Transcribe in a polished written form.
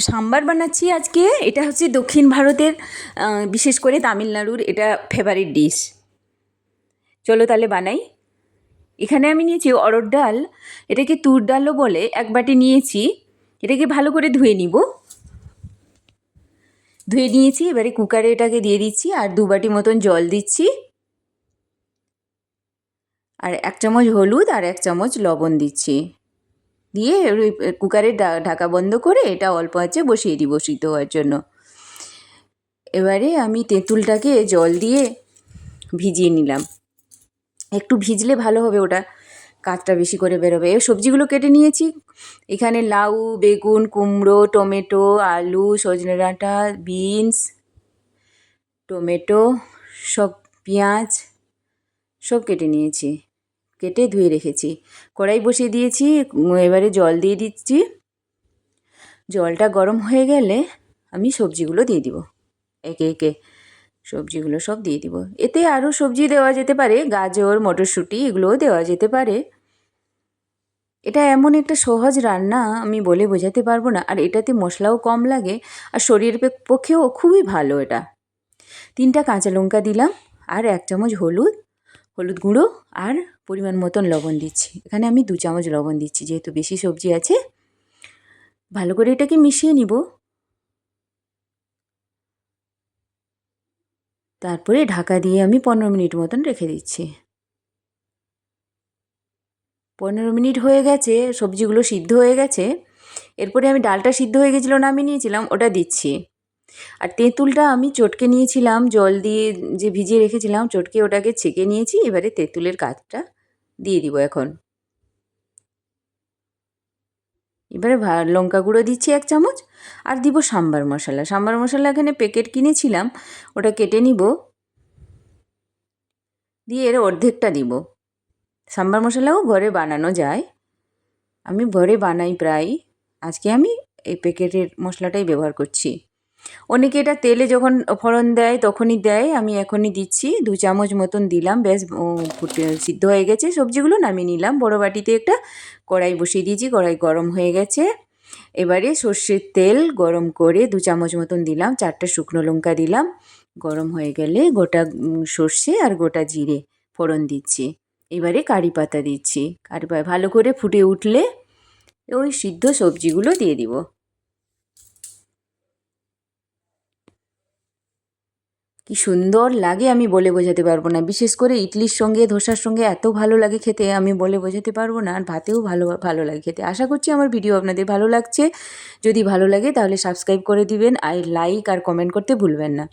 সাম্বার বানাচ্ছি আজকে। এটা হচ্ছে দক্ষিণ ভারতের, বিশেষ করে তামিলনাড়ুর এটা ফেভারিট ডিশ। চলো তাহলে বানাই। এখানে আমি নিয়েছি অড়হর ডাল, এটাকে তুর ডালও বলে, 1 বাটি নিয়েছি। এটাকে ভালো করে ধুয়ে নিব। ধুয়ে নিয়েছি, এবারে কুকারে এটাকে দিয়ে দিচ্ছি আর 2 বাটি মতন জল দিচ্ছি, আর 1 চামচ হলুদ আর 1 চামচ লবণ দিচ্ছি। দিয়ে কুকারের ঢাকা বন্ধ করে এটা অল্প আঁচে বসিয়ে দিব সিদ্ধ হওয়ার জন্য। এবারে আমি তেঁতুলটাকে জল দিয়ে ভিজিয়ে নিলাম। একটু ভিজলে ভালো হবে, ওটা কাঁচটা বেশি করে বেরোবে। এই সবজিগুলো কেটে নিয়েছি। এখানে লাউ, বেগুন, কুমড়ো, টমেটো, আলু, সজনে ডাঁটা, বিনস, টমেটো, সব পেঁয়াজ সব কেটে নিয়েছি, কেটে ধুয়ে রেখেছি। কড়াই বসিয়ে দিয়েছি, এবারে জল দিয়ে দিচ্ছি। জলটা গরম হয়ে গেলে আমি সবজিগুলো দিয়ে দিব, একে একে সবজিগুলো সব দিয়ে দিব। এতে আরও সবজি দেওয়া যেতে পারে, গাজর, মটরশুঁটি এগুলোও দেওয়া যেতে পারে। এটা এমন একটা সহজ রান্না, আমি বলে বোঝাতে পারবো না। আর এটাতে মশলাও কম লাগে, আর শরীরের পক্ষেও খুবই ভালো এটা। 3টা কাঁচা লঙ্কা দিলাম, আর 1 চামচ হলুদ গুঁড়ো, আর পরিমাণ মতন লবণ দিচ্ছি। এখানে আমি 2 চামচ লবণ দিচ্ছি, যেহেতু বেশি সবজি আছে। ভালো করে এটাকে মিশিয়ে নিব। তারপরে ঢাকা দিয়ে আমি 15 মিনিট মতন রেখে দিচ্ছি। 15 মিনিট হয়ে গেছে, সবজিগুলো সিদ্ধ হয়ে গেছে। এরপরে আমি ডালটা সিদ্ধ হয়ে গেছিলো, নামিয়ে নিয়েছিলাম, ওটা দিচ্ছি। আর তেঁতুলটা আমি চটকে নিয়েছিলাম, জল দিয়ে যে ভিজিয়ে রেখেছিলাম, চটকে ওটাকে ছেঁকে নিয়েছি। এবারে তেঁতুলের কাজটা দিয়ে দিব এখন। এবারে লঙ্কা গুঁড়ো দিচ্ছি 1 চামচ, আর দিব সাম্বার মশলা। সাম্বার মশলা এখানে প্যাকেট কিনেছিলাম, ওটা কেটে নিব, দিয়ে এর অর্ধেকটা দিব। সাম্বার মশলাও ঘরে বানানো যায়, আমি ঘরে বানাই প্রায়। আজকে আমি এই প্যাকেটের মশলাটাই ব্যবহার করছি। অনেকে এটা তেলে যখন ফোড়ন দেয় তখনই দেয়, আমি এখনই দিচ্ছি। 2 চামচ মতন দিলাম, বেশ সিদ্ধ হয়ে গেছে। সবজিগুলো নামিয়ে নিলাম। বড় বাটিতে একটা কড়াই বসিয়ে দিয়েছি, কড়াই গরম হয়ে গেছে। এবারে সর্ষের তেল গরম করে 2 চামচ মতন দিলাম, 4টা শুকনো লঙ্কা দিলাম। গরম হয়ে গেলে গোটা সর্ষে আর গোটা জিরে ফোড়ন দিচ্ছি। এবারে কারি পাতা দিচ্ছি। কারি পাতা ভালো করে ফুটে উঠলে ওই সিদ্ধ সবজিগুলো দিয়ে দিব। কি সুন্দর লাগে আমি বলে বোঝাতে পারবো না। বিশেষ করে ইডলির সঙ্গে, ধোসার সঙ্গে এত ভালো লাগে খেতে, আমি বলে বোঝাতে পারবো না। আর ভাতেও ভালো লাগে খেতে। আশা করছি আমার ভিডিও আপনাদের ভালো লাগছে। যদি ভালো লাগে তাহলে সাবস্ক্রাইব করে দিবেন, আর লাইক আর কমেন্ট করতে ভুলবেন না।